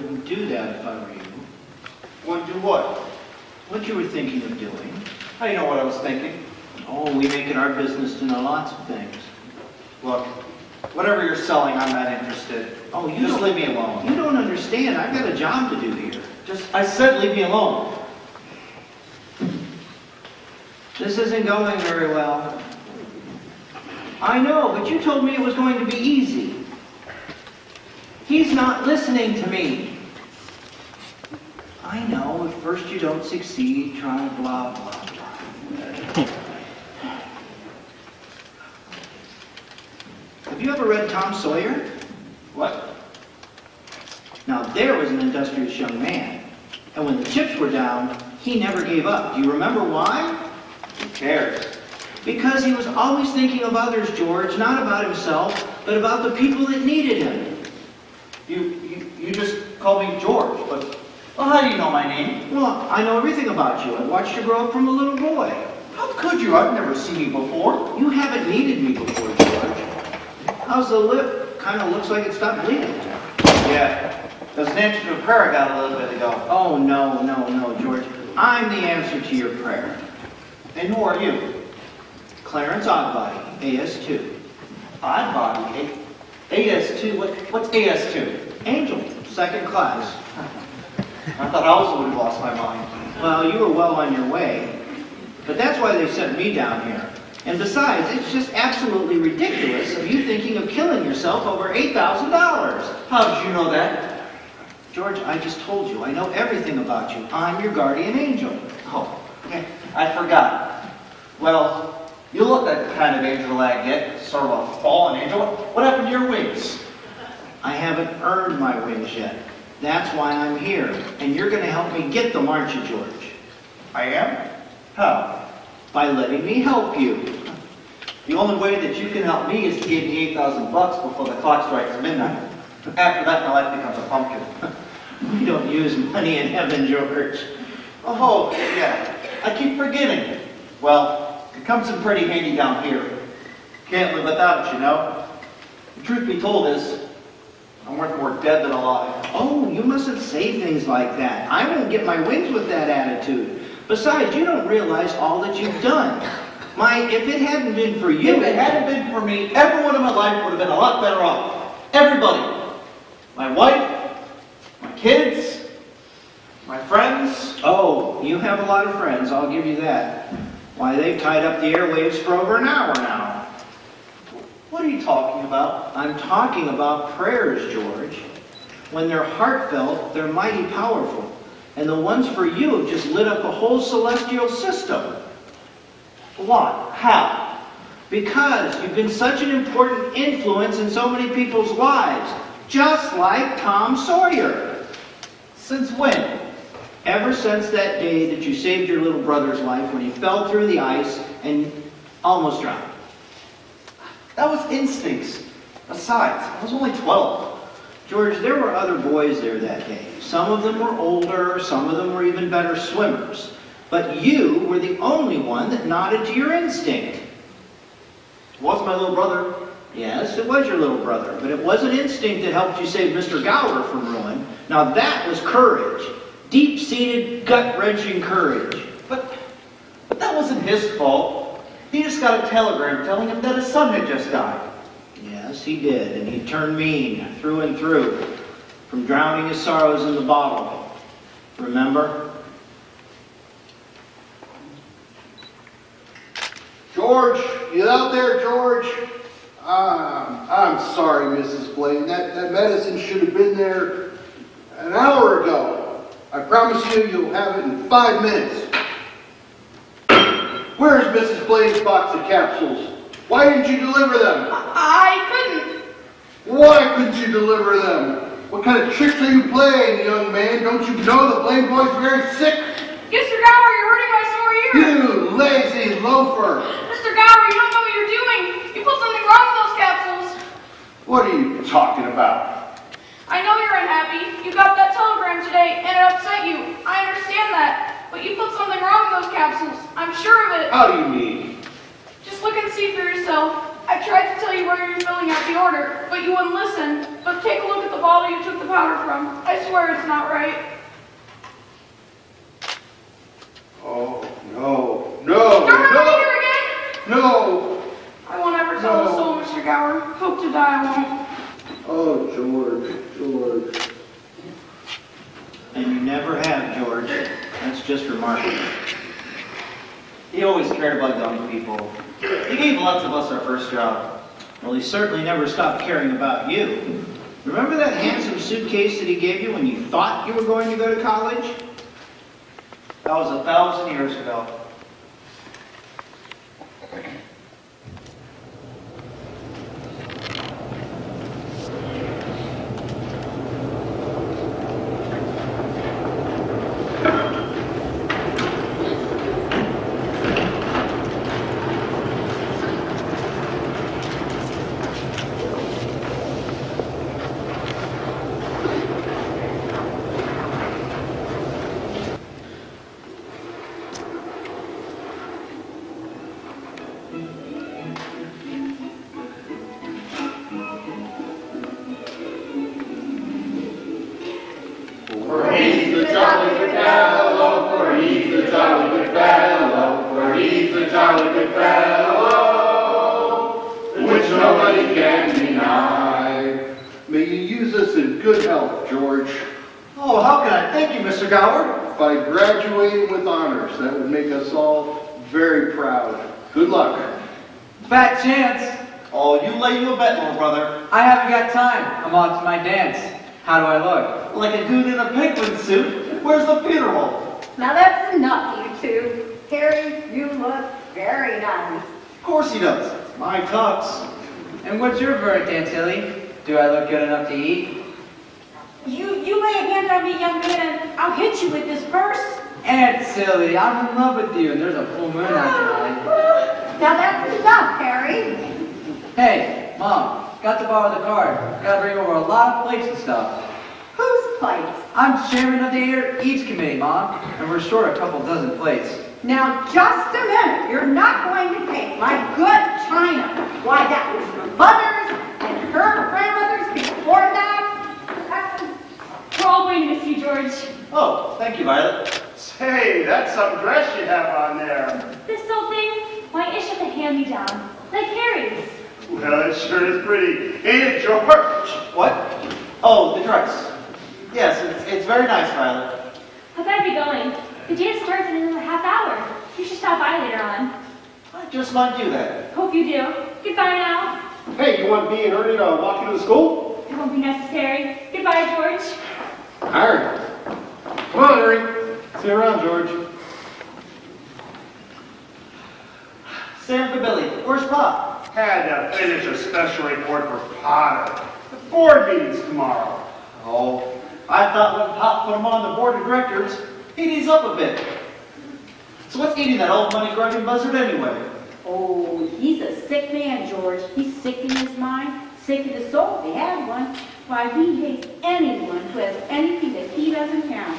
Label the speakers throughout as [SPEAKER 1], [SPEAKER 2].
[SPEAKER 1] wouldn't do that if I were you.
[SPEAKER 2] Wouldn't do what?
[SPEAKER 1] What you were thinking of doing.
[SPEAKER 2] How do you know what I was thinking?
[SPEAKER 1] Oh, we make it our business to know lots of things.
[SPEAKER 2] Look, whatever you're selling, I'm not interested.
[SPEAKER 1] Oh, you
[SPEAKER 2] Just
[SPEAKER 1] don't,
[SPEAKER 2] leave me alone.
[SPEAKER 1] You don't understand. I've got a job to do here.
[SPEAKER 2] I said leave me alone.
[SPEAKER 1] This isn't going very well. I know, but you told me it was going to be easy. He's not listening to me. I know, at first you don't succeed, try blah, blah, blah. Have you ever read Tom Sawyer?
[SPEAKER 2] What?
[SPEAKER 1] Now, there was an industrious young man. And when the chips were down, he never gave up. Do you remember why?
[SPEAKER 2] Who cares?
[SPEAKER 1] Because he was always thinking of others, George, not about himself, but about the people that needed him.
[SPEAKER 2] You just called me George, but well, how do you know my name?
[SPEAKER 1] Well, I know everything about you. I watched you grow up from a little boy.
[SPEAKER 2] How could you? I've never seen you before.
[SPEAKER 1] You haven't needed me before, George. How's the lip? Kind of looks like it stopped bleeding.
[SPEAKER 2] Yeah. There's an answer to a prayer I got a little bit ago.
[SPEAKER 1] Oh, no, George. I'm the answer to your prayer.
[SPEAKER 2] And who are you?
[SPEAKER 1] Clarence Oddbody, AS2.
[SPEAKER 2] Oddbody? AS2? What's AS2?
[SPEAKER 1] Angel, second class.
[SPEAKER 2] I thought I also would have lost my mind.
[SPEAKER 1] Well, you were well on your way. But that's why they sent me down here. And besides, it's just absolutely ridiculous of you thinking of killing yourself over $8,000.
[SPEAKER 2] How did you know that?
[SPEAKER 1] George, I just told you. I know everything about you. I'm your guardian angel.
[SPEAKER 2] Oh, okay. I forgot. Well, you look like the kind of angel I get. Sort of a fallen angel. What happened to your wings?
[SPEAKER 1] I haven't earned my wings yet. That's why I'm here. And you're going to help me get them, aren't you, George?
[SPEAKER 2] I am? How?
[SPEAKER 1] By letting me help you.
[SPEAKER 2] The only way that you can help me is to give me $8,000 before the clock strikes midnight. After that, my life becomes a pumpkin.
[SPEAKER 1] We don't use money in heaven, George.
[SPEAKER 2] Oh, yeah. I keep forgetting. Well, it comes in pretty handy down here. Can't live without it, you know. The truth be told is, I'm worth more dead than alive.
[SPEAKER 1] Oh, you mustn't say things like that. I won't get my wings with that attitude. Besides, you don't realize all that you've done. If it hadn't been for you...
[SPEAKER 2] If it hadn't been for me, everyone in my life would have been a lot better off. Everybody. My wife, my kids, my friends.
[SPEAKER 1] Oh, you have a lot of friends, I'll give you that. Why, they've tied up the airwaves for over an hour now.
[SPEAKER 2] What are you talking about?
[SPEAKER 1] I'm talking about prayers, George. When they're heartfelt, they're mighty powerful. And the ones for you have just lit up a whole celestial system.
[SPEAKER 2] What? How?
[SPEAKER 1] Because you've been such an important influence in so many people's lives. Just like Tom Sawyer.
[SPEAKER 2] Since when?
[SPEAKER 1] Ever since that day that you saved your little brother's life when he fell through the ice and almost drowned.
[SPEAKER 2] That was instincts. Besides, I was only 12.
[SPEAKER 1] George, there were other boys there that day. Some of them were older, some of them were even better swimmers. But you were the only one that nodded to your instinct.
[SPEAKER 2] It was my little brother.
[SPEAKER 1] Yes, it was your little brother, but it wasn't instinct that helped you save Mr. Gower from ruin. Now that was courage. Deep-seated, gut-wrenching courage.
[SPEAKER 2] But that wasn't his fault. He just got a telegram telling him that his son had just died.
[SPEAKER 1] Yes, he did, and he turned mean through and through, from drowning his sorrows in the bottle. Remember?
[SPEAKER 3] George, you out there, George? I'm sorry, Mrs. Blaine. That medicine should have been there an hour ago. I promise you, you'll have it in 5 minutes. Where's Mrs. Blaine's box of capsules? Why didn't you deliver them?
[SPEAKER 4] I couldn't.
[SPEAKER 3] Why couldn't you deliver them? What kind of tricks are you playing, young man? Don't you know the Blaine boy's very sick?
[SPEAKER 4] Mr. Gower, you're hurting my sore ear.
[SPEAKER 3] You lazy loafer!
[SPEAKER 4] Mr. Gower, you don't know what you're doing. You put something wrong with those capsules.
[SPEAKER 3] What are you talking about?
[SPEAKER 4] I know you're unhappy. You got that telegram today, and it upset you. I understand that. But you put something wrong with those capsules. I'm sure of it.
[SPEAKER 3] How do you mean?
[SPEAKER 4] Just look and see for yourself. I tried to tell you me where you're filling out the order, but you wouldn't listen. But take a look at the bottle you took the powder from. I swear it's not right.
[SPEAKER 3] Oh, no, no,
[SPEAKER 4] Don't run
[SPEAKER 3] no,
[SPEAKER 4] here again!
[SPEAKER 3] no.
[SPEAKER 4] I won't ever tell a
[SPEAKER 3] No.
[SPEAKER 4] soul, Mr. Gower. Hope to die I won't.
[SPEAKER 3] Oh, George.
[SPEAKER 1] And you never have, George. That's just remarkable. He always cared about young people. He gave lots of us our first job. Well, he certainly never stopped caring about you. Remember that handsome suitcase that he gave you when you thought you were going to go to college? That was 1,000 years ago.
[SPEAKER 5] For he's the jolly good fellow, for he's the jolly good fellow, for he's the jolly good fellow, which nobody can deny.
[SPEAKER 3] May you use us in good health, George.
[SPEAKER 2] Oh, how can I thank you, Mr. Gower?
[SPEAKER 3] By graduating with honors, that would make us all very proud. Good luck.
[SPEAKER 6] Fat chance.
[SPEAKER 2] Oh, you lay you a bet, little brother.
[SPEAKER 6] I haven't got time. I'm on to my dance. How do I look?
[SPEAKER 2] Like a goon in a penguin suit. Where's the funeral?
[SPEAKER 7] Now that's enough, you two. Harry, you look very nice.
[SPEAKER 2] Of course he does. It's my tux.
[SPEAKER 6] And what's your verdict, Aunt Tilly? Do I look good enough to eat?
[SPEAKER 7] You lay a hand on me, young man, and I'll hit you with this purse.
[SPEAKER 6] Aunt Tilly, I'm in love with you, and there's a full moon out tonight.
[SPEAKER 7] Now that's enough, Harry.
[SPEAKER 6] Hey, Mom, got to borrow the card. Gotta bring over a lot of plates and stuff.
[SPEAKER 7] Whose plates?
[SPEAKER 6] I'm chairman of the Eats Committee, Mom, and we're short a couple dozen plates.
[SPEAKER 7] Now just a minute. You're not going to take my good china. Why, that was your mother's and her grandmother's before that.
[SPEAKER 4] We're all going to miss you, George.
[SPEAKER 2] Oh, thank you, Violet.
[SPEAKER 5] Say, that's some dress you have on there.
[SPEAKER 8] This old thing, why, it's just a hand-me-down, like Harry's.
[SPEAKER 5] Well, it sure is pretty. Ain't it, George?
[SPEAKER 2] What? Oh, the dress. Yes, it's very nice, Violet.
[SPEAKER 8] I better be going. The dance starts in another half hour. You should stop by later on.
[SPEAKER 2] I just might do that.
[SPEAKER 8] Hope you do. Goodbye now.
[SPEAKER 5] Hey, you want me and Ernie to walk you to school?
[SPEAKER 8] It won't be necessary. Goodbye, George.
[SPEAKER 5] Harry. Come on, Harry. See you around, George.
[SPEAKER 2] Sam for Billy. Where's Pop?
[SPEAKER 5] Had to finish a special report for Potter. The board meeting's tomorrow.
[SPEAKER 2] Oh, I thought when Pop put him on the board of directors, he'd ease up a bit. So what's eating that old money-grubbing buzzard anyway?
[SPEAKER 7] Oh, he's a sick man, George. He's sick in his mind, sick in his soul if he had one. Why, he hates anyone who has anything that he doesn't have.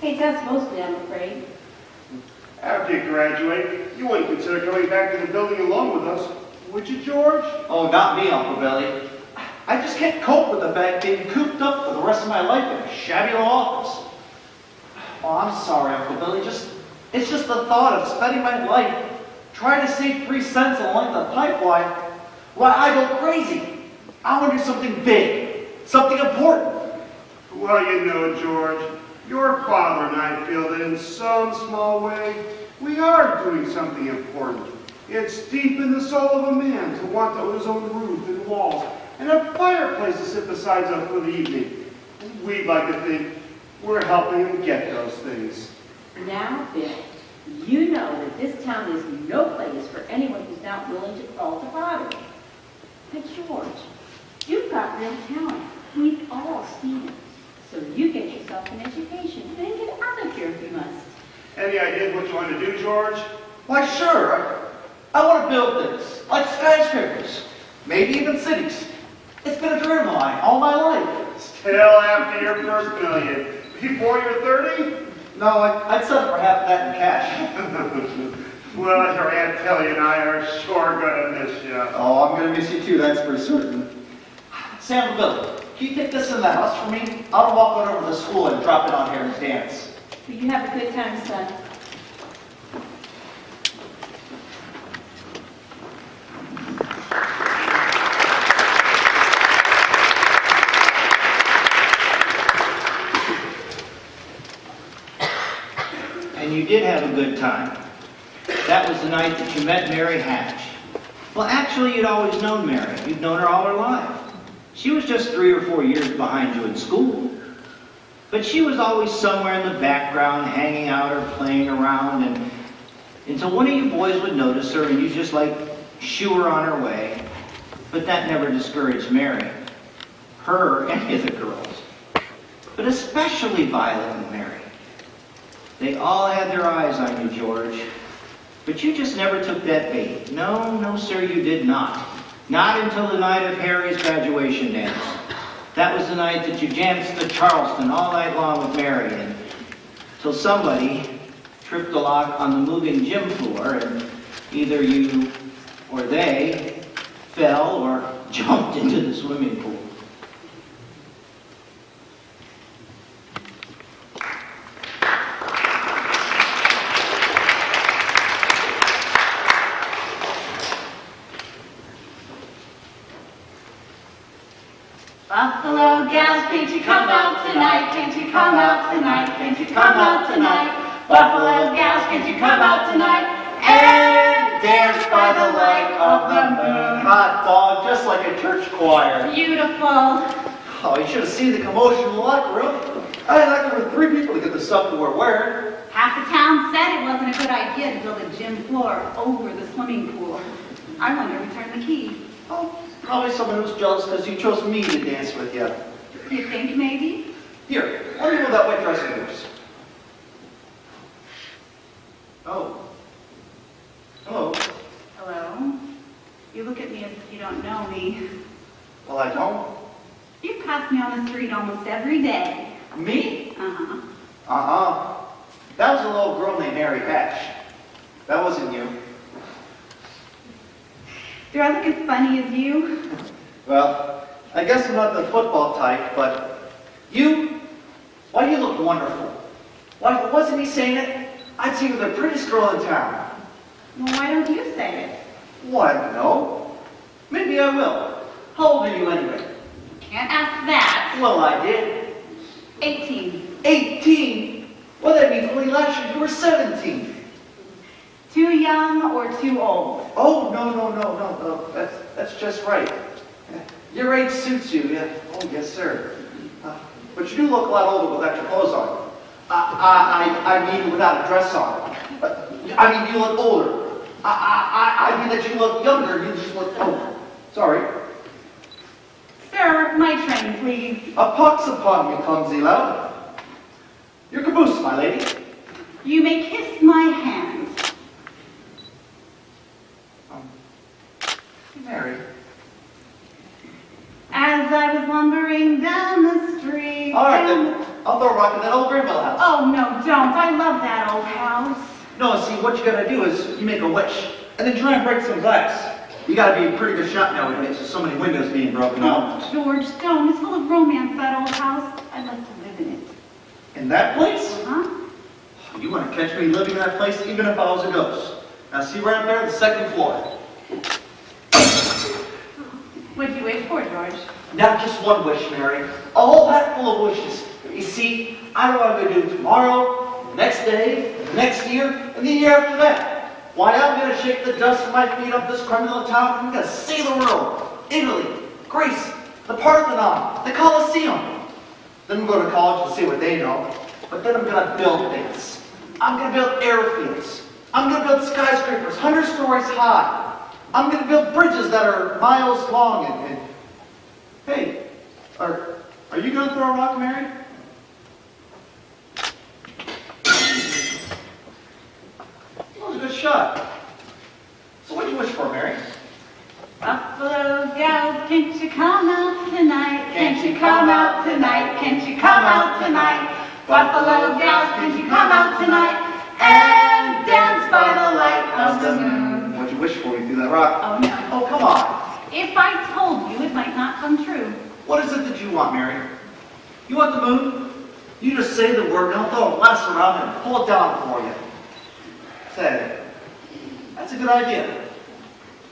[SPEAKER 7] Hates us mostly, I'm afraid.
[SPEAKER 5] After you graduate, you wouldn't consider coming back to the building along with us, would you, George?
[SPEAKER 2] Oh, not me, Uncle Billy. I just can't cope with the fact being cooped up for the rest of my life in a shabby little office. Oh, I'm sorry, Uncle Billy. It's just the thought of spending my life trying to save 3 cents along the pipeline. Why, I go crazy. I want to do something big, something important.
[SPEAKER 5] Well, you know, George, your father and I feel that in some small way, we are doing something important. It's deep in the soul of a man to want to own his own roof and walls, and a fireplace to sit beside us for the evening. We'd like to think we're helping him get those things.
[SPEAKER 7] Now, Bill, you know that this town is no place for anyone who's not willing to crawl to pottery. But George, you've got real talent. We've all seen it. So you get yourself an education and then get out of here if you must.
[SPEAKER 5] Any ideas what you want to do, George?
[SPEAKER 2] Why, sure. I want to build things, like skyscrapers, maybe even cities. It's been a dream of mine all my life.
[SPEAKER 5] Still after your first million. Before you're 30?
[SPEAKER 2] No, I'd settle for half of that in cash.
[SPEAKER 5] Well, your Aunt Kelly and I are sure gonna miss you.
[SPEAKER 2] Oh, I'm gonna miss you too, that's for certain. Sam and Billy, can you take this in the house for me? I'll walk on over to the school and drop it on here and dance.
[SPEAKER 7] Will you have a good time, son?
[SPEAKER 1] And you did have a good time. That was the night that you met Mary Hatch. Well, actually, you'd always known Mary. You'd known her all her life. She was just 3 or 4 years behind you in school. But she was always somewhere in the background, hanging out or playing around, and until one of you boys would notice her and you just like shoo her on her way. But that never discouraged Mary. Her and any of the girls. But especially Violet and Mary. They all had their eyes on you, George. But you just never took that bait. No, no, sir, you did not. Not until the night of Harry's graduation dance. That was the night that you danced the Charleston all night long with Mary, and till somebody tripped a lock on the moving gym floor, and either you or they fell or jumped into the swimming pool.
[SPEAKER 9] Buffalo gals, can't you come out tonight? Can't you come out tonight? Can't you come out tonight? Buffalo gals, can't you come out tonight? And dance by the light of the moon.
[SPEAKER 2] Hot dog, just like a church choir.
[SPEAKER 9] Beautiful.
[SPEAKER 2] Oh, you should have seen the commotion in the locker room. I had like over 3 people to get the stuff that we're wearing.
[SPEAKER 9] Half the town said it wasn't a good idea to build a gym floor over the swimming pool. I wonder who turned the key.
[SPEAKER 2] Oh, probably someone who's jealous because you chose me to dance with you.
[SPEAKER 9] You think maybe?
[SPEAKER 2] Here, let me know that white dress of yours. Oh. Hello.
[SPEAKER 9] Hello? You look at me as if you don't know me.
[SPEAKER 2] Well, I don't.
[SPEAKER 9] You pass me on the street almost every day.
[SPEAKER 2] Me?
[SPEAKER 9] Uh-huh.
[SPEAKER 2] Uh-huh. That was a little girl named Mary Hatch. That wasn't you.
[SPEAKER 9] Do I look as funny as you?
[SPEAKER 2] Well, I guess I'm not the football type, but you, why, you look wonderful. Why, if it wasn't me saying it, I'd say you're the prettiest girl in town.
[SPEAKER 9] Well, why don't you say it?
[SPEAKER 2] Well, I don't know. Maybe I will. How old are you anyway?
[SPEAKER 9] Can't ask that.
[SPEAKER 2] Well, I did.
[SPEAKER 9] 18.
[SPEAKER 2] 18? Well, that means only last year you were 17.
[SPEAKER 9] Too young or too old?
[SPEAKER 2] Oh, no. That's just right. Your age suits you, yeah. Oh, yes, sir. But you do look a lot older without your clothes on. I mean without a dress on. I mean, you look older. I mean that you look younger. You just look older. Sorry.
[SPEAKER 9] Sir, my train, please.
[SPEAKER 2] A pox upon me, clumsy lout. Your caboose, my lady.
[SPEAKER 9] You may kiss my hand.
[SPEAKER 2] Mary.
[SPEAKER 9] As I was lumbering down the street.
[SPEAKER 2] All right, then. I'll throw a rock in that old Granville house.
[SPEAKER 9] Oh, no, don't. I love that old house.
[SPEAKER 2] No, see, what you gotta do is you make a wish, and then try and break some glass. You gotta be a pretty good shot nowadays with so many windows being broken out.
[SPEAKER 9] Oh, George, don't. It's full of romance, that old house. I'd like to live in it.
[SPEAKER 2] In that place?
[SPEAKER 9] Huh?
[SPEAKER 2] You wanna catch me living in that place even if I was a ghost. Now see right up there, the second floor.
[SPEAKER 9] What'd you wish for, George?
[SPEAKER 2] Not just one wish, Mary. A whole hat full of wishes. You see, I know what I'm gonna do tomorrow, the next day, the next year, and the year after that. Why, I'm gonna shake the dust from my feet up this criminal town, and I'm gonna see the world. Italy, Greece, the Parthenon, the Colosseum. Then I'm going to college to see what they know. But then I'm gonna build things. I'm gonna build airfields. I'm gonna build skyscrapers, 100 stories high. I'm gonna build bridges that are miles long and hey, are you gonna throw a rock, Mary? That was a good shot. So what do you wish for, Mary?
[SPEAKER 9] Buffalo gals, can't you come out tonight? Can't you come out tonight? Can't you come out tonight? Buffalo gals, can't you come out tonight? And dance by the light of
[SPEAKER 2] What'd you wish for? You threw that rock?
[SPEAKER 9] Oh, no.
[SPEAKER 2] Oh, come on.
[SPEAKER 9] If I told you, it might not come true.
[SPEAKER 2] What is it that you want, Mary? You want the moon? You just say the word, and I'll throw a blast around and pull it down for you. Say, that's a good idea.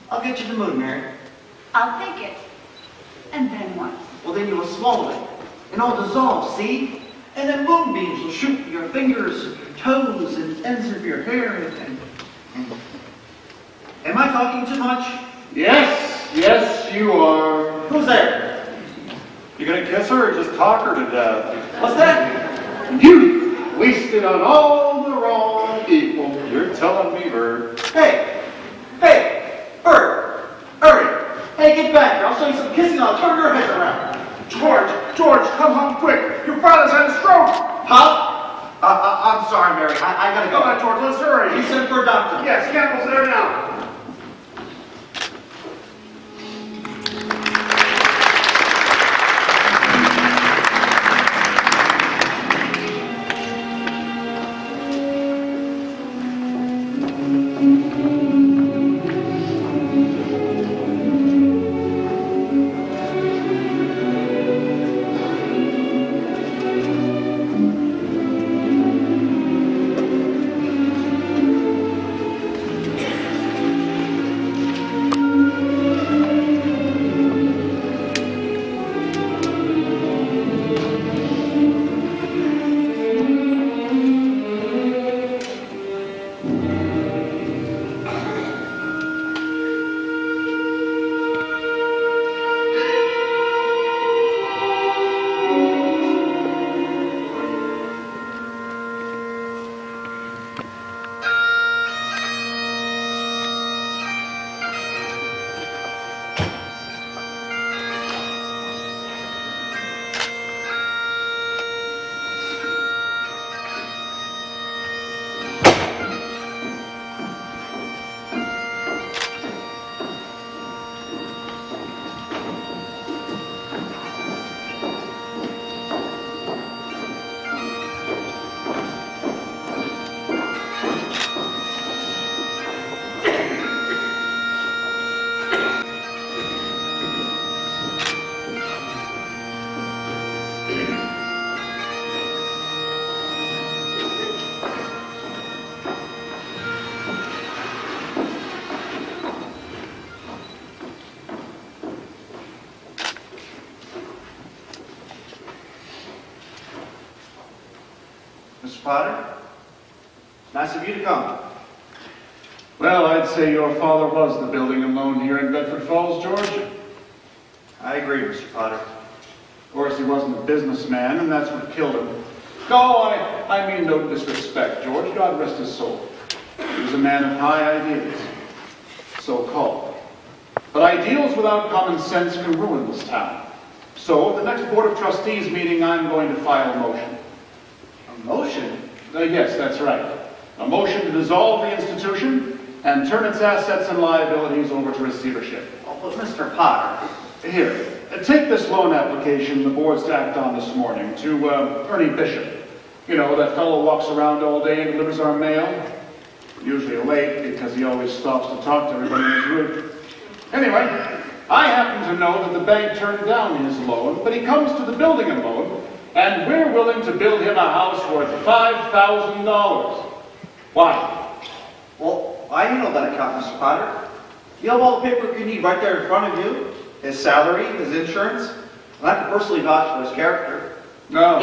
[SPEAKER 2] I'll get you the moon, Mary.
[SPEAKER 9] I'll take it. And then what?
[SPEAKER 2] Well, then you will swallow it, and it'll dissolve, see? And then moonbeams will shoot your fingers, and your toes, and ends of your hair, and... Am I talking too much?
[SPEAKER 10] Yes, you are.
[SPEAKER 2] Who's there?
[SPEAKER 10] You gonna kiss her or just talk her to death?
[SPEAKER 2] What's that?
[SPEAKER 3] Youth wasted on all the wrong people.
[SPEAKER 10] You're telling me, Bird.
[SPEAKER 2] Hey, Bert, hurry. Hey, get back here. I'll show you some kissing. I'll turn your head around.
[SPEAKER 5] George, come home quick. Your father's had a stroke.
[SPEAKER 2] Huh? I'm sorry, Mary. I gotta
[SPEAKER 5] Come on,
[SPEAKER 2] go.
[SPEAKER 5] George, let's hurry.
[SPEAKER 2] You sent for a doctor.
[SPEAKER 5] Yes, Campbell's there now.
[SPEAKER 2] Mr. Potter, nice of you to come.
[SPEAKER 10] Well, I'd say your father was the building and loan here in Bedford Falls, George.
[SPEAKER 2] I agree, Mr. Potter.
[SPEAKER 10] Of course, he wasn't a businessman, and that's what killed him. No, I mean no disrespect, George. God rest his soul. He was a man of high ideas, so-called. But ideals without common sense can ruin this town. So, at the next Board of Trustees meeting, I'm going to file a motion.
[SPEAKER 2] A motion?
[SPEAKER 10] Yes, that's right. A motion to dissolve the institution and turn its assets and liabilities over to receivership.
[SPEAKER 2] Oh, but Mr. Potter.
[SPEAKER 10] Here, take this loan application the board's to act on this morning to Ernie Bishop. You know, that fellow walks around all day and delivers our mail. Usually late because he always stops to talk to everybody in his route. Anyway, I happen to know that the bank turned down his loan, but he comes to the building and loan, and we're willing to build him a house worth $5,000. Why?
[SPEAKER 2] Well, I know that account, Mr. Potter. You have all the paperwork you need right there in front of you. His salary, his insurance, and I can personally vouch for his character.
[SPEAKER 10] No.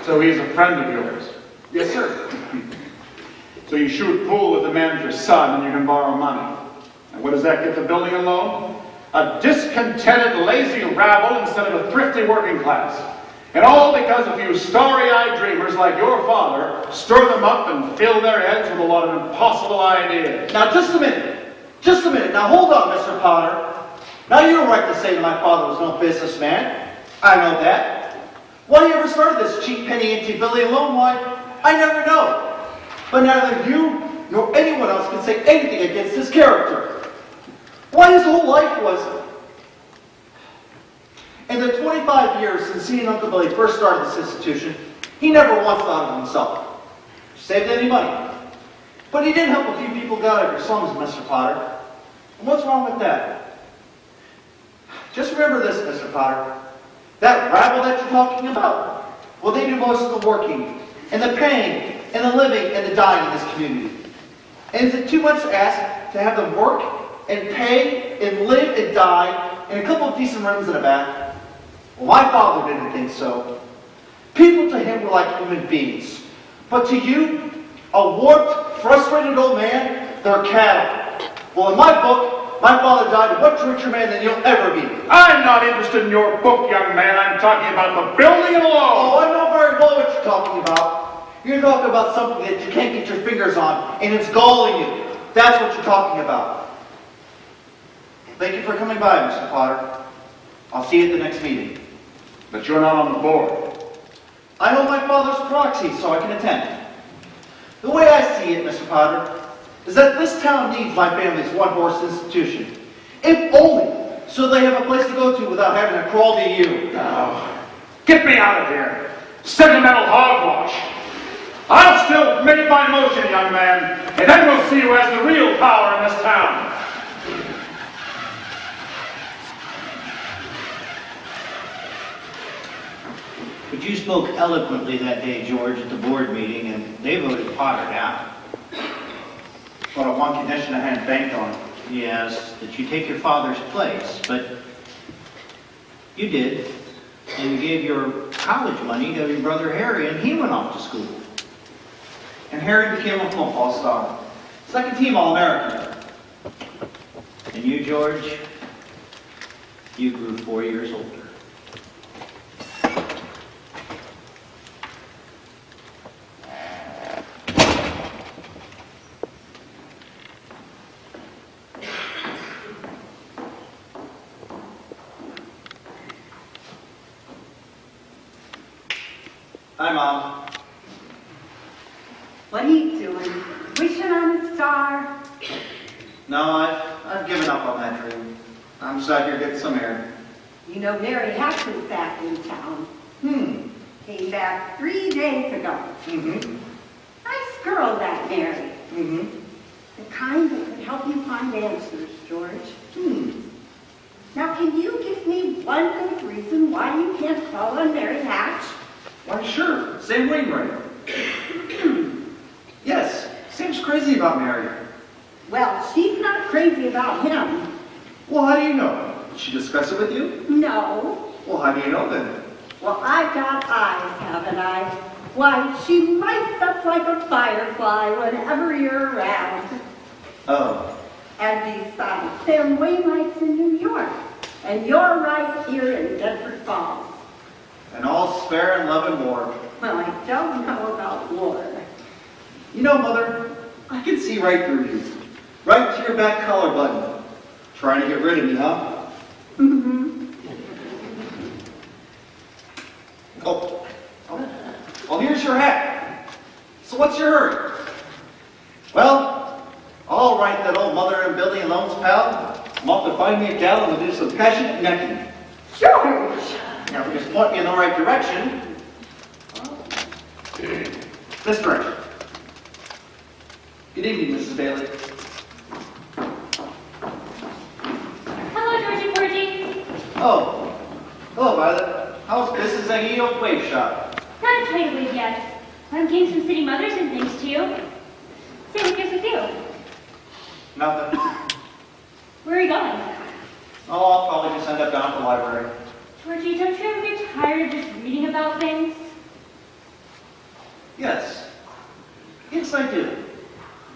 [SPEAKER 10] So he's a friend of yours.
[SPEAKER 2] Yes, sir.
[SPEAKER 10] So you shoot pool with the manager's son and you can borrow money. And what does that get the building a loan? A discontented, lazy rabble instead of a thrifty working class. And all because a few starry-eyed dreamers like your father stir them up and fill their heads with a lot of impossible ideas.
[SPEAKER 2] Now, just a minute. Just a minute. Now, hold on, Mr. Potter. Now, you don't right to say that my father was no businessman. I know that. Why he ever started this cheap penny anti-billion loan, why, I never know. But neither you nor anyone else can say anything against his character. Why his whole life was... In the 25 years since he and Uncle Billy first started this institution, he never once thought of himself. Saved any money. But he did help a few people people got of your slums, Mr. Potter. And what's wrong with that? Just remember this, Mr. Potter. That rabble that you're talking about, well, they do most of the working, and the paying, and the living, and the dying in this community. And is it too much to ask to have them work, and pay, and live, and die, in a couple of decent rooms and a bath? Well, my father didn't think so. People to him were like human beings. But to you, a warped, frustrated old man, they're cattle. Well, in my book, my father died a much richer man than you'll ever be.
[SPEAKER 10] I'm not interested in your book, young man. I'm talking about the building alone.
[SPEAKER 2] Oh, I know very well what you're talking about. You're talking about something that you can't get your fingers on, and it's galling you. That's what you're talking about. Thank you for coming by, Mr. Potter. I'll see you at the next meeting.
[SPEAKER 10] But you're not on the board.
[SPEAKER 2] I hold my father's proxy so I can attend. The way I see it, Mr. Potter, is that this town needs my family's one-horse institution. If only so they have a place to go to without having to crawl to you.
[SPEAKER 10] Now, get me out of here. Sentimental hogwash. I'll still make my motion, young man, and then we'll see who has the real power in this town.
[SPEAKER 1] But you spoke eloquently that day, George, at the board meeting, and they voted Potter down.
[SPEAKER 2] But on one condition I hadn't banked on.
[SPEAKER 1] Yes, that you take your father's place, but you did. And you gave your college money to your brother Harry, and he went off to school.
[SPEAKER 2] And Harry became a football star. Second team All-American.
[SPEAKER 1] And you, George, you grew 4 years older.
[SPEAKER 2] Hi, Mom.
[SPEAKER 9] What are you doing? Wishing on a star?
[SPEAKER 2] No, I've given up on that dream. I'm just out here getting some air.
[SPEAKER 9] You know, Mary Hatch is back in town. Came back 3 days ago.
[SPEAKER 2] Mm-hmm.
[SPEAKER 9] Nice girl, that Mary.
[SPEAKER 2] Mm-hmm.
[SPEAKER 9] The kind that could help you find answers, George. Now, can you give me one good reason why you can't call on Mary Hatch?
[SPEAKER 2] Why, sure. Sam Wainwright. Yes, Sam's crazy about Mary.
[SPEAKER 9] Well, she's not crazy about him.
[SPEAKER 2] Well, how do you know? Did she discuss it with you?
[SPEAKER 9] No.
[SPEAKER 2] Well, how do you know then?
[SPEAKER 9] Well, I've got eyes, haven't I? Why, she lights up like a firefly whenever you're around.
[SPEAKER 2] Oh.
[SPEAKER 9] And besides, Sam Wainwright's in New York, and you're right here in Bedford Falls.
[SPEAKER 2] And all's fair in love and war.
[SPEAKER 9] Well, I don't know about war.
[SPEAKER 2] You know, Mother, I can see right through you. Right to your back collar button. Trying to get rid of me, huh? Oh. Well, here's your hat. So what's your hurry? Well, I'll write that old Mother and Billy Alone's pal. I'm off to find me a gal and we'll do some passionate necking.
[SPEAKER 9] George!
[SPEAKER 2] Now, if you just point me in the right direction. This direction. Good evening, Mrs. Bailey.
[SPEAKER 8] Hello, Georgie Porgy.
[SPEAKER 2] Oh. Hello, Violet. How's business at the old wave shop?
[SPEAKER 8] Not quite awake yet. I'm getting some city mothers and things to you. Same with yours with you.
[SPEAKER 2] Nothing.
[SPEAKER 8] Where are you going?
[SPEAKER 2] Oh, I'll probably just end up down at the library.
[SPEAKER 8] Georgie, don't you ever get tired of just reading about things?
[SPEAKER 2] Yes. Yes, I do.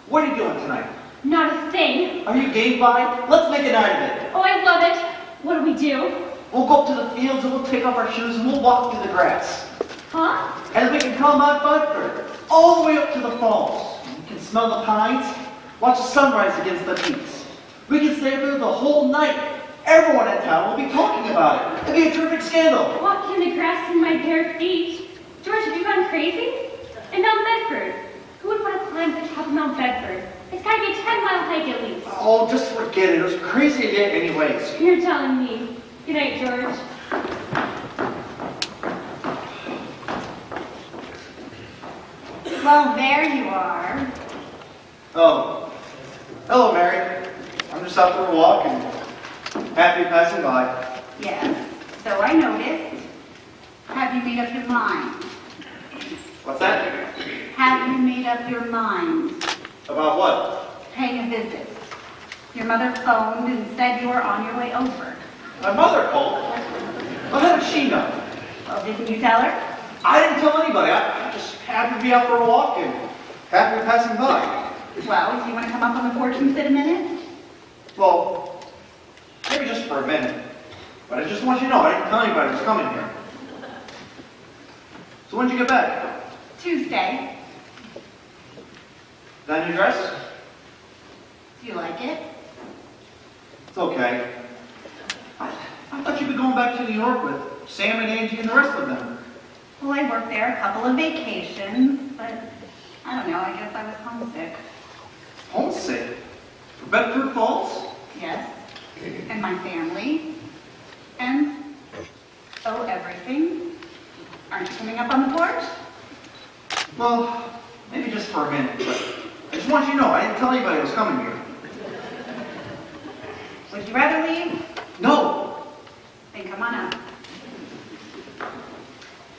[SPEAKER 2] What are you doing tonight?
[SPEAKER 8] Not a thing.
[SPEAKER 2] Are you game by? Let's make a night of it.
[SPEAKER 8] Oh, I love it. What do we do?
[SPEAKER 2] We'll go up to the fields and we'll take off our shoes and we'll walk through the grass.
[SPEAKER 8] Huh?
[SPEAKER 2] And we can come out Bedford, all the way up to the falls. We can smell the pines, watch the sunrise against the peaks. We can stay there the whole night. Everyone in town will be talking about it. It'll be a terrific scandal.
[SPEAKER 8] Walking in the grass in my bare feet. George, have you gone crazy? And Mount Bedford. Who would want to climb the top of Mount Bedford? It's got to be a 10-mile hike at least.
[SPEAKER 2] Oh, just forget it. It was a crazy day anyways.
[SPEAKER 8] You're telling me. Good night, George.
[SPEAKER 9] Well, there you are.
[SPEAKER 2] Oh, Hello, Mary. I'm just out for a walk and happy passing by.
[SPEAKER 9] Yes, so I noticed. Have you made up your mind?
[SPEAKER 2] What's that?
[SPEAKER 9] Have you made up your mind?
[SPEAKER 2] About what?
[SPEAKER 9] Paying a visit. Your mother phoned and said you were on your way over.
[SPEAKER 2] My mother called. Well, how did she know?
[SPEAKER 9] Well, didn't you tell her?
[SPEAKER 2] I didn't tell anybody. I just happened to be out for a walk and happened to be passing by.
[SPEAKER 9] Well, do you want to come up on the porch and sit a minute?
[SPEAKER 2] Well, maybe just for a minute. But I just want you to know, I didn't tell anybody I was coming here. So when did you get back?
[SPEAKER 9] Tuesday.
[SPEAKER 2] That new dress?
[SPEAKER 9] Do you like it?
[SPEAKER 2] It's okay. I thought you'd be going back to New York with Sam and Angie and the rest of them.
[SPEAKER 9] Well, I worked there a couple of vacations, but I don't know, I guess I was homesick.
[SPEAKER 2] Homesick? For Bedford Falls?
[SPEAKER 9] Yes. And my family. And everything. Aren't you coming up on the porch?
[SPEAKER 2] Well, maybe just for a minute, but I just want you to know, I didn't tell anybody I was coming here.
[SPEAKER 9] Would you rather leave?
[SPEAKER 2] No!
[SPEAKER 9] Then come on up.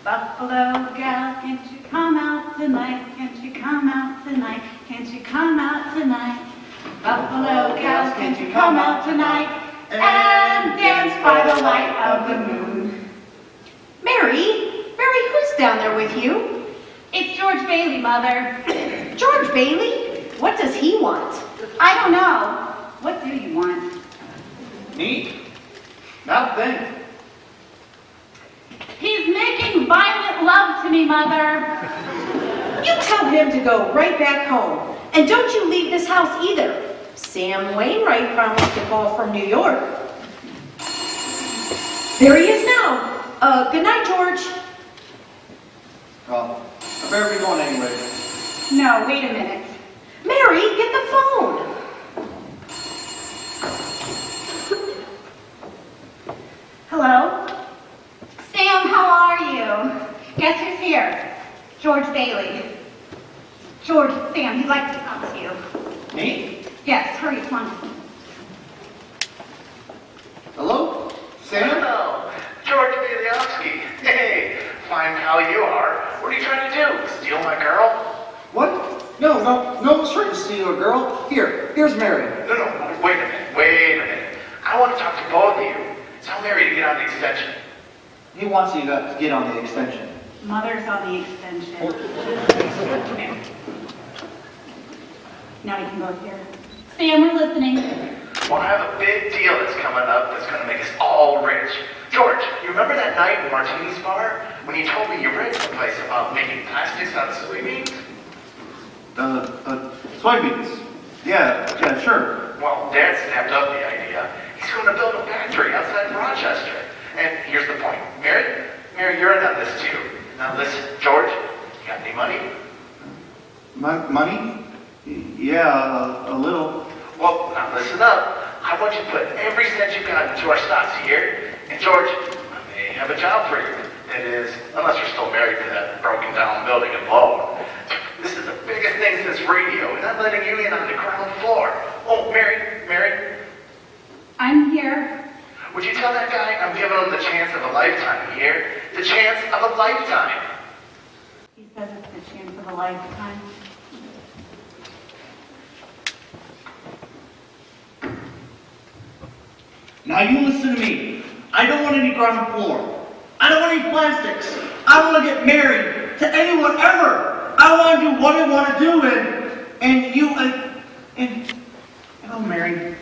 [SPEAKER 9] Buffalo gal, can't you come out tonight? Can't you come out tonight? Can't you come out tonight? Buffalo gals, can't you come out tonight? And dance by the light of the moon.
[SPEAKER 7] Mary, who's down there with you?
[SPEAKER 9] It's George Bailey, Mother.
[SPEAKER 7] George Bailey? What does he want?
[SPEAKER 9] I don't know. What do you want?
[SPEAKER 2] Me? Nothing.
[SPEAKER 9] He's making violent love to me, Mother.
[SPEAKER 7] You tell him to go right back home. And don't you leave this house either. Sam Wainwright promised to call from New York. There he is now. Good night, George.
[SPEAKER 2] Well, I better be going anyway.
[SPEAKER 9] No, wait a minute.
[SPEAKER 7] Mary, get the phone.
[SPEAKER 9] Hello? Sam, how are you? Guess who's here? George Bailey. George, Sam, he'd like to talk to you.
[SPEAKER 2] Me?
[SPEAKER 9] Yes, hurry, come on.
[SPEAKER 2] Hello? Sam?
[SPEAKER 11] Hello, George Bielowski. Hey, fine how you are. What are you trying to do? Steal my girl?
[SPEAKER 2] What? No, I was trying to steal a girl. Here's Mary.
[SPEAKER 11] No, wait a minute. I want to talk to both of you. Tell Mary to get on the extension.
[SPEAKER 2] He wants you to get on the extension.
[SPEAKER 9] Mother's on the extension. Come here. Now you can both hear. Sam, we're listening.
[SPEAKER 11] Well, I have a big deal that's coming up that's going to make us all rich. George, you remember that night in Martini's bar when you told me you read someplace about making plastics out of soybeans?
[SPEAKER 2] Soybeans. Yeah, sure.
[SPEAKER 11] Well, Dad snapped up the idea. He's going to build a factory outside Rochester. And here's the point. Mary, you're in on this too. Now listen, George, you got any money?
[SPEAKER 2] Money? Yeah, a little.
[SPEAKER 11] Well, now listen up. I want you to put every cent you got into our stocks here. And George, I may have a job for you. That is, unless you're still married to that broken down building in Lowell. This is the biggest thing since radio, and I'm letting you in on the ground floor. Oh, Mary,
[SPEAKER 9] I'm here.
[SPEAKER 11] would you tell that guy I'm giving him the chance of a lifetime here? The chance of a lifetime.
[SPEAKER 9] He says it's the chance of a lifetime.
[SPEAKER 1] Now you listen to me. I don't want any ground floor. I don't want any plastics. I don't want to get married to anyone ever. I want to do what I want to do, and oh, Mary.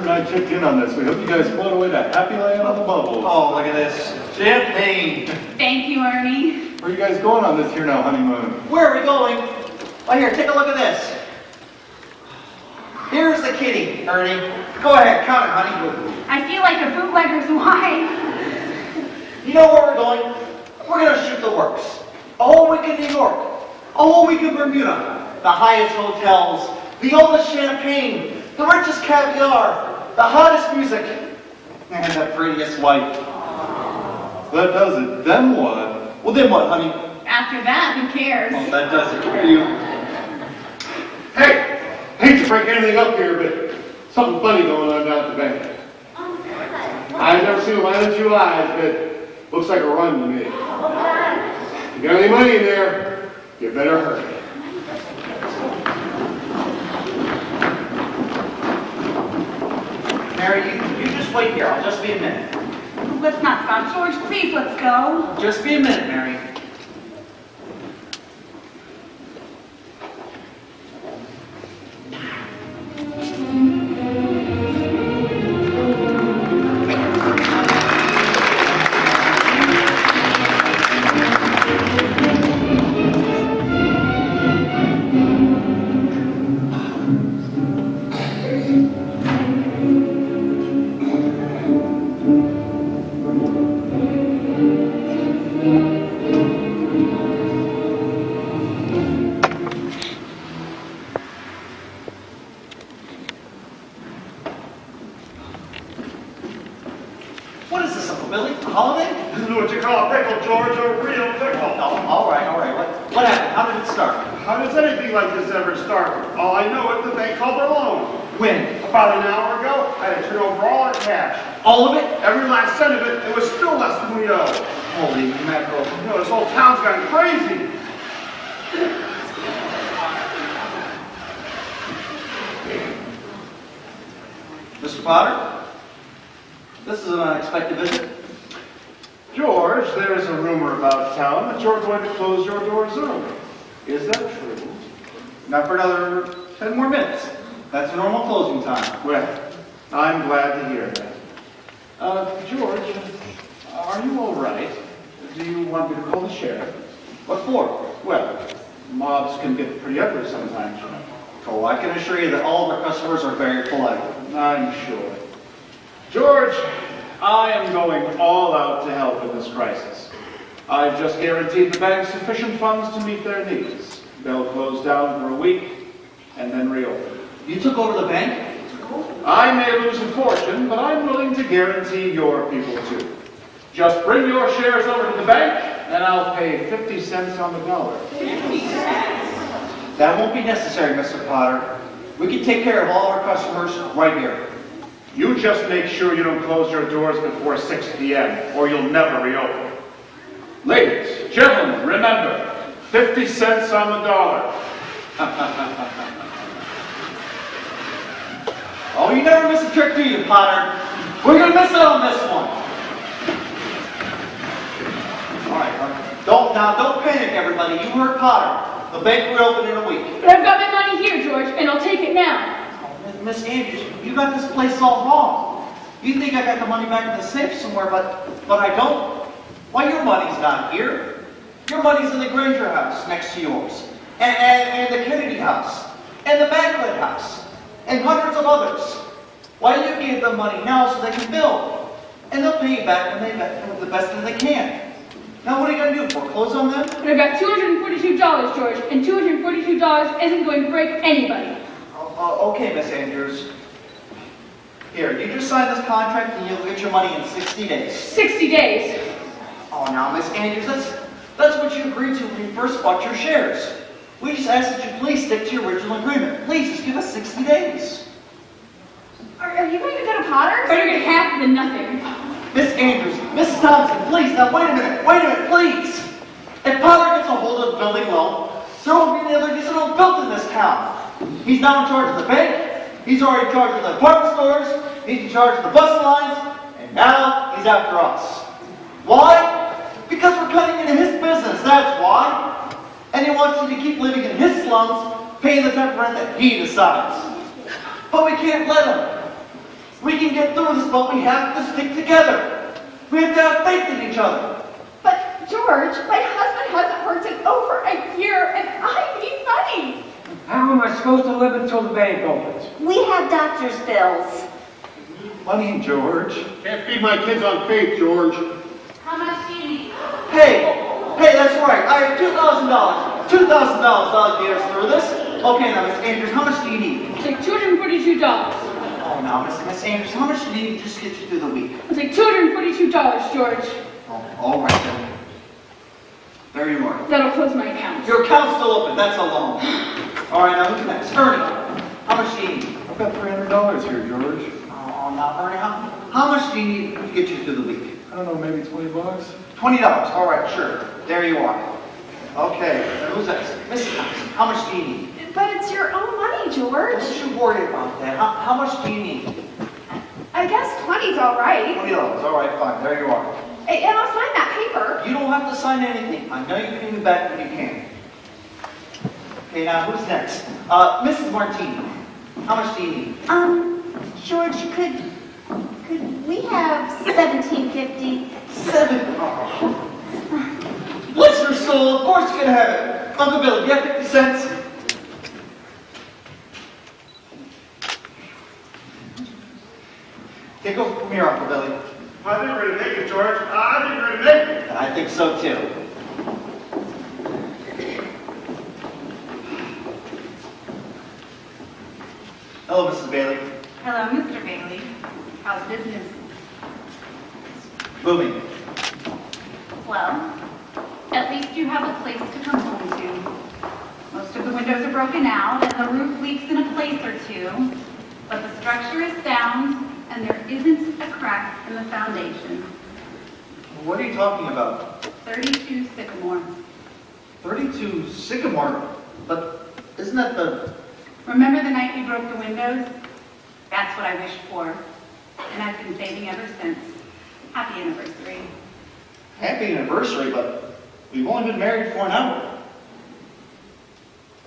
[SPEAKER 10] and I checked in on this. We hope you guys float away to Happy Land on the Bubbles.
[SPEAKER 2] Oh, look at this. Champagne.
[SPEAKER 9] Thank you, Ernie.
[SPEAKER 10] Where are you guys going on this here now, honeymoon?
[SPEAKER 2] Where are we going? Oh, here, take a look at this. Here's the kitty, Ernie. Go ahead, count it, honey.
[SPEAKER 9] I feel like a bootlegger's wife.
[SPEAKER 2] You know where we're going? We're going to shoot the works. A whole week in New York. A whole week in Bermuda. The highest hotels. The oldest champagne. The richest caviar. The hottest music. And the prettiest wife.
[SPEAKER 10] That does it. Then what?
[SPEAKER 2] Well, then what, honey?
[SPEAKER 9] After that, who cares?
[SPEAKER 2] Oh, that doesn't care you.
[SPEAKER 3] Hey, hate to break anything up here, but something funny going on down at the bank. I've never seen a line of two eyes, but looks like a run to me. If you got any money in there, you better hurry.
[SPEAKER 2] Mary, you just wait here. I'll just be a minute.
[SPEAKER 9] Let's not stop. George, please, let's go.
[SPEAKER 2] Just be a minute, Mary. What is this, Uncle Billy? A holiday?
[SPEAKER 5] This is what you call a pickle, George, a real pickle.
[SPEAKER 2] Oh, all right. What happened? How did it start?
[SPEAKER 5] How does anything like this ever start? All I know is the bank called their loan.
[SPEAKER 2] When?
[SPEAKER 5] About an hour ago, I had to turn over all our cash.
[SPEAKER 2] All of it?
[SPEAKER 5] Every last cent of it, it was still less than we owe.
[SPEAKER 2] Holy mackerel.
[SPEAKER 5] You know, this whole town's gone crazy.
[SPEAKER 2] Mr. Potter? This is an unexpected visit.
[SPEAKER 10] George, there's a rumor about town that you're going to close your doors early. Is that true?
[SPEAKER 2] Not for another 10 more minutes. That's the normal closing time.
[SPEAKER 10] Well, I'm glad to hear that. George, are you all right? Do you want me to call the sheriff?
[SPEAKER 2] What for?
[SPEAKER 10] Well, mobs can get pretty ugly sometimes, you know.
[SPEAKER 2] Oh, I can assure you that all of our customers are very polite.
[SPEAKER 10] I'm sure. George, I am going all out to help in this crisis. I've just guaranteed the bank sufficient funds to meet their needs. They'll close down for a week and then reopen.
[SPEAKER 2] You took over the bank?
[SPEAKER 10] I may lose a fortune, but I'm willing to guarantee your people too. Just bring your shares over to the bank, and I'll pay 50 cents on the dollar.
[SPEAKER 2] 50 cents? That won't be necessary, Mr. Potter. We can take care of all our customers right here.
[SPEAKER 10] You just make sure you don't close your doors before 6 p.m., or you'll never reopen. Ladies, gentlemen, remember, 50 cents on the dollar.
[SPEAKER 2] Oh, you never miss a trick, do you, Potter? We're going to miss it on this one. All right, don't panic, everybody. You heard Potter. The bank will open in a week.
[SPEAKER 4] But I've got my money here, George, and I'll take it now.
[SPEAKER 2] Oh, Miss Andrews, you got this place all wrong. You think I got the money back in the safe somewhere, but I don't. Why, your money's not here. Your money's in the Granger house next to yours, and the Kennedy house, and the Banquet house, and hundreds of others. Why do you give them money now so they can build? And they'll pay you back when they the best that they can. Now what are you going to do, foreclose on them?
[SPEAKER 4] But I've got $242, George, and $242 isn't going to break anybody.
[SPEAKER 2] Okay, Miss Andrews. Here, you just sign this contract and you'll get your money in 60 days.
[SPEAKER 4] 60 days.
[SPEAKER 2] Oh, now, Miss Andrews, that's what you agreed to when you first bought your shares. We just ask that you please stick to your original agreement. Please, just give us 60 days.
[SPEAKER 4] Are you going to go to Potter's? Better get half than nothing.
[SPEAKER 2] Miss Andrews, Mrs. Thompson, please, now wait a minute, please. If Potter gets a hold of the building loan, there won't be any other decent old built in this town. He's now in charge of the bank, he's already in charge of the department stores, he's in charge of the bus lines, and now he's after us. Why? Because we're cutting into his business, that's why. And he wants you to keep living in his slums, paying the temp rent that he decides. But we can't let him. We can get through this, but we have to stick together. We have to have faith in each other.
[SPEAKER 4] But George, my husband hasn't worked in over a year and I need money.
[SPEAKER 12] How am I supposed to live until the bank opens?
[SPEAKER 9] We have doctor's bills.
[SPEAKER 2] Money, George.
[SPEAKER 3] Can't feed my kids on faith, George.
[SPEAKER 4] How much do you need?
[SPEAKER 2] Hey, that's right. I have $2,000. $2,000 I'll get us through this. Okay, now, Miss Andrews, how much do you need?
[SPEAKER 4] I'll take $242.
[SPEAKER 2] Oh, now, Miss Andrews, how much do you need to just get you through the week?
[SPEAKER 4] I'll take $242, George.
[SPEAKER 2] Oh, all right, then. There you are.
[SPEAKER 4] That'll close my account.
[SPEAKER 2] Your account's still open. That's a loan. All right, now, who's next? Ernie, how much do you need?
[SPEAKER 10] I've got $300 here, George.
[SPEAKER 2] Oh, now, Ernie, how much do you need to get you through the week?
[SPEAKER 10] I don't know, maybe 20 bucks?
[SPEAKER 2] $20. All right, sure. There you are. Okay, and who's next? Mrs. Thompson, how much do you need?
[SPEAKER 4] But it's your own money, George.
[SPEAKER 2] Don't you worry about that. How much do you need?
[SPEAKER 4] I guess 20's all right.
[SPEAKER 2] $20. All right, fine. There you are.
[SPEAKER 4] And I'll sign that paper.
[SPEAKER 2] You don't have to sign anything. I know you pay me back when you can. Okay, now who's next? Mrs. Martini, how much do you need?
[SPEAKER 9] George, could we have $17.50?
[SPEAKER 2] Bless your soul, of course you're gonna have it. Uncle Billy, do you have 50 cents? Take over from here, Uncle Billy.
[SPEAKER 5] I think we're gonna make it, George. I think we're gonna make it.
[SPEAKER 2] And I think so too. Hello, Mrs. Bailey.
[SPEAKER 13] Hello, Mr. Bailey. How's business?
[SPEAKER 2] Booming.
[SPEAKER 13] Well, at least you have a place to come home to. Most of the windows are broken out and the roof leaks in a place or two, but the structure is sound and there isn't a crack in the foundation.
[SPEAKER 2] What are you talking about?
[SPEAKER 13] 32 Sycamore.
[SPEAKER 2] 32 Sycamore? But isn't that the...
[SPEAKER 13] Remember the night we broke the windows? That's what I wished for. And I've been saving ever since. Happy anniversary.
[SPEAKER 2] Happy anniversary, but we've only been married for an hour.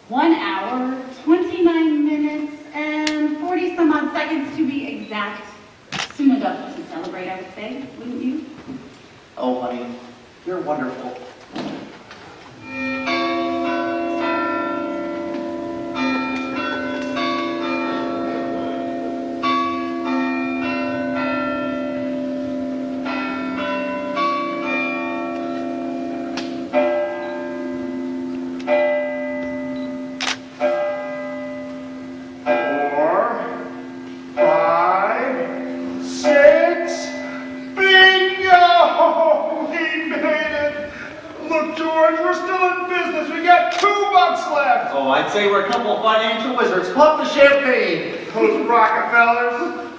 [SPEAKER 13] 1 hour, 29 minutes, and 40 some odd seconds to be exact. Soon enough to celebrate, I would say, wouldn't you?
[SPEAKER 2] Oh, honey, you're wonderful. Oh, I'd say we're a couple of financial wizards. Pop the champagne.
[SPEAKER 5] Those Rockefellers.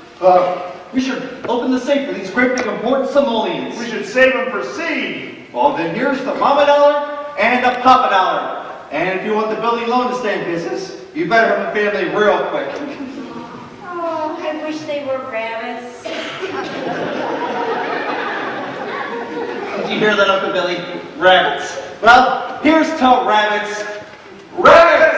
[SPEAKER 2] We should open the safe for these great big important simoleons.
[SPEAKER 5] We should save them for seed.
[SPEAKER 2] Well, then here's the mama dollar and the papa dollar. And if you want the building loan to stay in business, you better have a family real quick.
[SPEAKER 9] Oh, I wish they were rabbits.
[SPEAKER 2] Did you hear that, Uncle Billy? Rabbits. Well, here's to rabbits. Rabbits!